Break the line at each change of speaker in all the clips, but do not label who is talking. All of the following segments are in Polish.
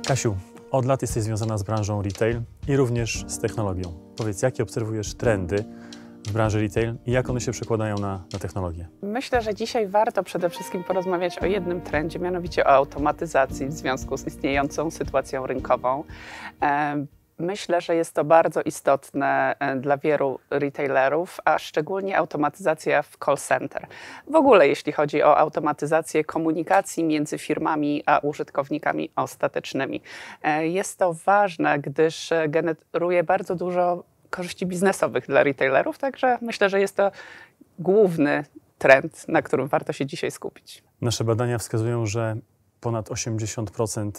Kasiu, od lat jesteś związana z branżą retail i również z technologią. Powiedz, jakie obserwujesz trendy w branży retail i jak one się przekładają na technologię?
Myślę, że dzisiaj warto przede wszystkim porozmawiać o jednym trendzie, mianowicie o automatyzacji w związku z istniejącą sytuacją rynkową. Myślę, że jest to bardzo istotne dla wielu retailerów, a szczególnie automatyzacja w call center. W ogóle jeśli chodzi o automatyzację komunikacji między firmami a użytkownikami ostatecznymi. Jest to ważne, gdyż generuje bardzo dużo korzyści biznesowych dla retailerów, także myślę, że jest to główny trend, na którym warto się dzisiaj skupić.
Nasze badania wskazują, że ponad 80%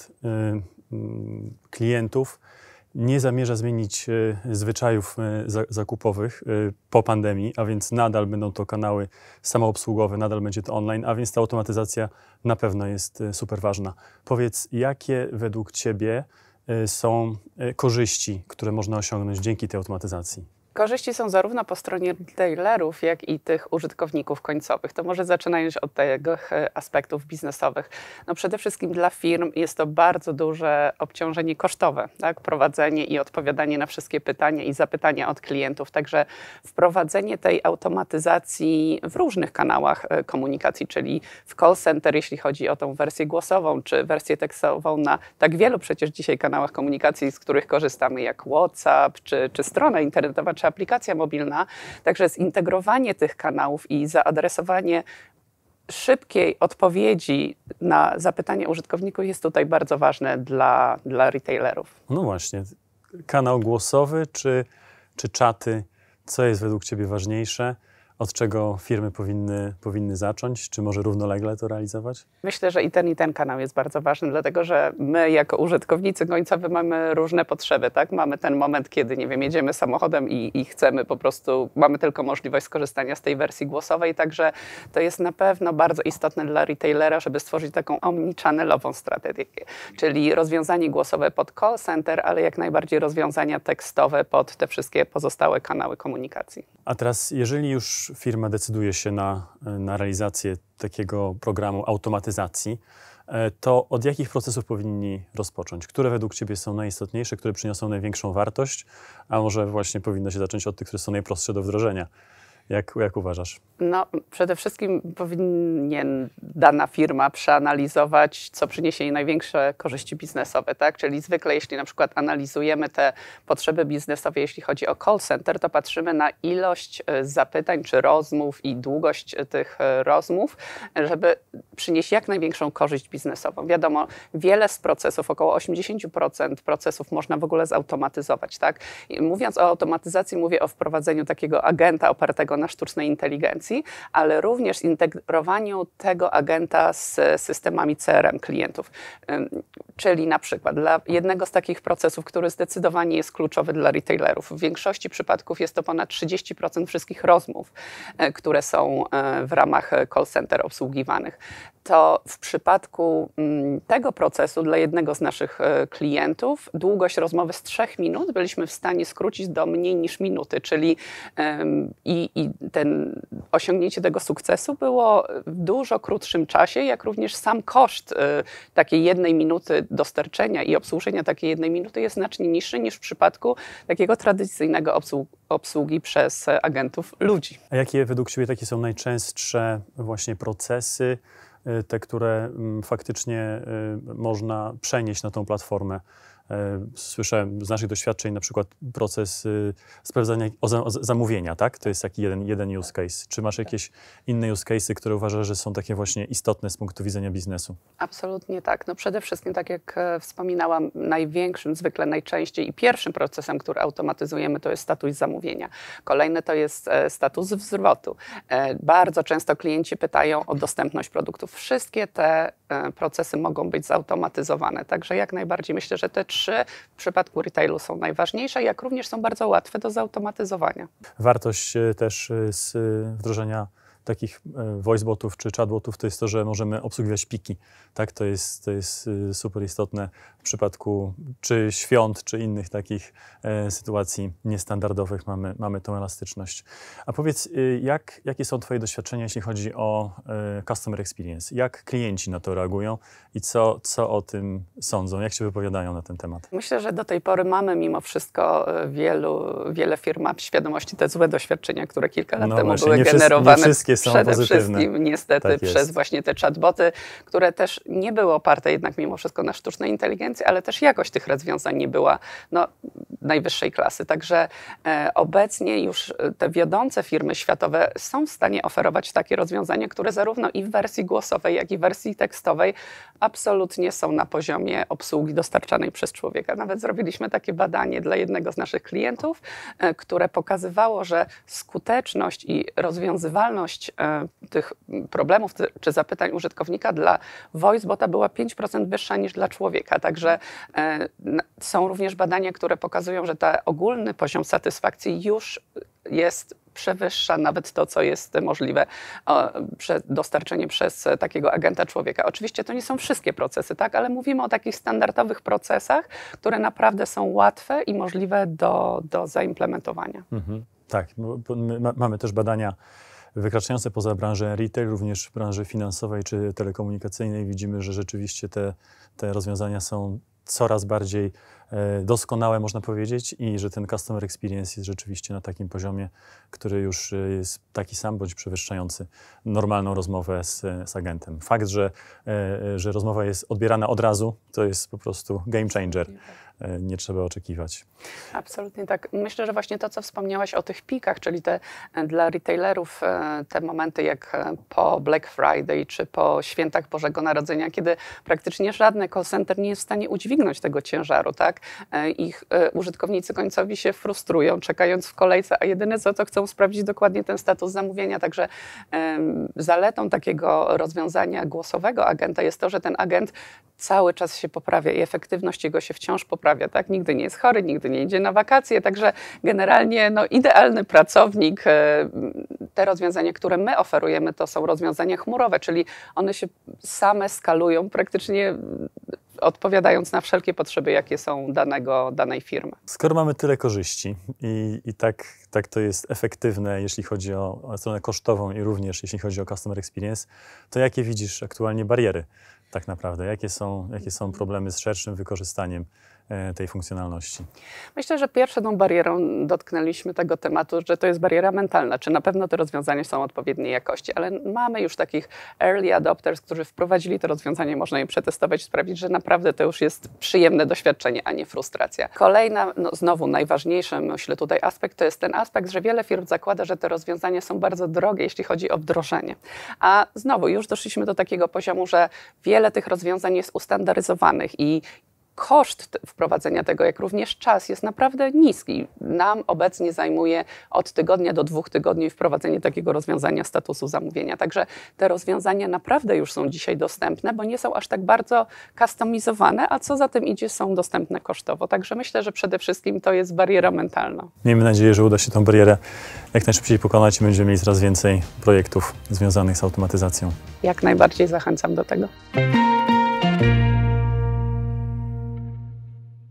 klientów nie zamierza zmienić zwyczajów zakupowych po pandemii, a więc nadal będą to kanały samoobsługowe, nadal będzie to online, a więc ta automatyzacja na pewno jest super ważna. Powiedz, jakie według Ciebie są korzyści, które można osiągnąć dzięki tej automatyzacji?
Korzyści są zarówno po stronie retailerów, jak i tych użytkowników końcowych. To może zaczynając od tych aspektów biznesowych. No przede wszystkim dla firm jest to bardzo duże obciążenie kosztowe, tak? Prowadzenie i odpowiadanie na wszystkie pytania i zapytania od klientów. Także wprowadzenie tej automatyzacji w różnych kanałach komunikacji, czyli w call center, jeśli chodzi o tą wersję głosową, czy wersję tekstową na tak wielu przecież dzisiaj kanałach komunikacji, z których korzystamy, jak WhatsApp, czy strona internetowa, czy aplikacja mobilna. Także zintegrowanie tych kanałów i zaadresowanie szybkiej odpowiedzi na zapytania użytkowników jest tutaj bardzo ważne dla retailerów.
No właśnie, kanał głosowy czy czaty, co jest według Ciebie ważniejsze? Od czego firmy powinny zacząć? Czy może równolegle to realizować?
Myślę, że i ten kanał jest bardzo ważny, dlatego że my jako użytkownicy końcowi mamy różne potrzeby, tak? Mamy ten moment, kiedy, nie wiem, jedziemy samochodem i chcemy po prostu, mamy tylko możliwość skorzystania z tej wersji głosowej, także to jest na pewno bardzo istotne dla retailera, żeby stworzyć taką omnichannelową strategię, czyli rozwiązanie głosowe pod call center, ale jak najbardziej rozwiązania tekstowe pod te wszystkie pozostałe kanały komunikacji.
A teraz, jeżeli już firma decyduje się na realizację takiego programu automatyzacji, to od jakich procesów powinni rozpocząć? Które według Ciebie są najistotniejsze, które przyniosą największą wartość, a może właśnie powinno się zacząć od tych, które są najprostsze do wdrożenia? Jak uważasz?
No, przede wszystkim powinien dana firma przeanalizować, co przyniesie jej największe korzyści biznesowe, tak? Czyli zwykle, jeśli na przykład analizujemy te potrzeby biznesowe, jeśli chodzi o call center, to patrzymy na ilość zapytań czy rozmów i długość tych rozmów, żeby przynieść jak największą korzyść biznesową. Wiadomo, wiele z procesów, około 80% procesów można w ogóle zautomatyzować, tak? I mówiąc o automatyzacji, mówię o wprowadzeniu takiego agenta opartego na sztucznej inteligencji, ale również zintegrowaniu tego agenta z systemami CRM klientów. Czyli na przykład dla jednego z takich procesów, który zdecydowanie jest kluczowy dla retailerów. W większości przypadków jest to ponad 30% wszystkich rozmów, które są w ramach call center obsługiwanych. To w przypadku tego procesu dla jednego z naszych klientów długość rozmowy z 3 minut byliśmy w stanie skrócić do mniej niż minuty, czyli osiągnięcie tego sukcesu było w dużo krótszym czasie, jak również sam koszt takiej 1 minuty dostarczenia i obsłużenia takiej 1 minuty jest znacznie niższy niż w przypadku takiego tradycyjnego obsługi przez agentów ludzi.
A jakie według Ciebie takie są najczęstsze właśnie procesy, te, które faktycznie można przenieść na tą platformę? Słyszałem z naszych doświadczeń na przykład proces sprawdzania zamówienia, tak? To jest taki jeden use case. Czy masz jakieś inne use case'y, które uważasz, że są takie właśnie istotne z punktu widzenia biznesu?
Absolutnie tak. No przede wszystkim, tak jak wspominałam, największym, zwykle najczęściej i pierwszym procesem, który automatyzujemy, to jest status zamówienia. Kolejny to jest status zwrotu. Bardzo często klienci pytają o dostępność produktów. Wszystkie te procesy mogą być zautomatyzowane. Także jak najbardziej myślę, że te 3 w przypadku retailu są najważniejsze, jak również są bardzo łatwe do zautomatyzowania.
Wartość też z wdrożenia takich voicebotów czy chatbotów to jest to, że możemy obsługiwać piki. Tak, to jest super istotne w przypadku czy świąt, czy innych takich sytuacji niestandardowych mamy tą elastyczność. A powiedz, jakie są Twoje doświadczenia, jeśli chodzi o customer experience? Jak klienci na to reagują i co o tym sądzą? Jak się wypowiadają na ten temat?
Myślę, że do tej pory mamy mimo wszystko wiele firm ma w świadomości te złe doświadczenia, które kilka lat temu były generowane.
Nie wszystkie są
przede
pozytywne.
wszystkim niestety
tak
przez właśnie te chatboty, które też nie były oparte jednak mimo wszystko na sztucznej inteligencji, ale też jakość tych rozwiązań nie była najwyższej klasy. Także obecnie już te wiodące firmy światowe są w stanie oferować takie rozwiązania, które zarówno i w wersji głosowej, jak i w wersji tekstowej absolutnie są na poziomie obsługi dostarczanej przez człowieka. Nawet zrobiliśmy takie badanie dla jednego z naszych klientów, które pokazywało, że skuteczność i rozwiązywalność tych problemów czy zapytań użytkownika dla voicebota była 5% wyższa niż dla człowieka. Także są również badania, które pokazują, że ten ogólny poziom satysfakcji już przewyższa nawet to, co jest możliwe dostarczenie przez takiego agenta człowieka. Oczywiście to nie są wszystkie procesy, tak, ale mówimy o takich standardowych procesach, które naprawdę są łatwe i możliwe do zaimplementowania.
Tak, bo my mamy też badania wykraczające poza branżę retail, również w branży finansowej czy telekomunikacyjnej. Widzimy, że rzeczywiście te rozwiązania są coraz bardziej doskonałe, można powiedzieć, i że ten customer experience jest rzeczywiście na takim poziomie, który już jest taki sam, bądź przewyższający normalną rozmowę z agentem. Fakt, że rozmowa jest odbierana od razu, to jest po prostu game changer. Nie trzeba oczekiwać.
Absolutnie tak. Myślę, że właśnie to, co wspomniałaś o tych pikach, czyli dla retailerów te momenty jak po Black Friday czy po świętach Bożego Narodzenia, kiedy praktycznie żadne call center nie jest w stanie udźwignąć tego ciężaru, tak? Ich użytkownicy końcowi się frustrują, czekając w kolejce, a jedyne co to chcą sprawdzić dokładnie ten status zamówienia. Także zaletą takiego rozwiązania głosowego agenta jest to, że ten agent cały czas się poprawia i efektywność jego się wciąż poprawia. Tak? Nigdy nie jest chory, nigdy nie idzie na wakacje, także generalnie idealny pracownik. Te rozwiązania, które my oferujemy, to są rozwiązania chmurowe, czyli one się same skalują praktycznie odpowiadając na wszelkie potrzeby, jakie są danej firmy.
Skoro mamy tyle korzyści i tak to jest efektywne, jeśli chodzi o stronę kosztową i również jeśli chodzi o customer experience, to jakie widzisz aktualnie bariery tak naprawdę? Jakie są problemy z szerszym wykorzystaniem tej funkcjonalności?
Myślę, że pierwszą barierą dotknęliśmy tego tematu, że to jest bariera mentalna. Czy na pewno te rozwiązania są odpowiedniej jakości, ale mamy już takich early adopters, którzy wprowadzili te rozwiązanie, można je przetestować i sprawdzić, że naprawdę to już jest przyjemne doświadczenie, a nie frustracja. Kolejna, znowu najważniejszy, myślę tutaj aspekt, to jest ten aspekt, że wiele firm zakłada, że te rozwiązania są bardzo drogie, jeśli chodzi o wdrożenie. A znowu już doszliśmy do takiego poziomu, że wiele tych rozwiązań jest ustandaryzowanych i koszt wprowadzenia tego, jak również czas jest naprawdę niski. Nam obecnie zajmuje od tygodnia do 2 tygodni wprowadzenie takiego rozwiązania statusu zamówienia. Także te rozwiązania naprawdę już są dzisiaj dostępne, bo nie są aż tak bardzo kustomizowane, a co za tym idzie, są dostępne kosztowo. Także myślę, że przede wszystkim to jest bariera mentalna.
Miejmy nadzieję, że uda się tę barierę jak najszybciej pokonać i będziemy mieli coraz więcej projektów związanych z automatyzacją.
Jak najbardziej zachęcam do tego.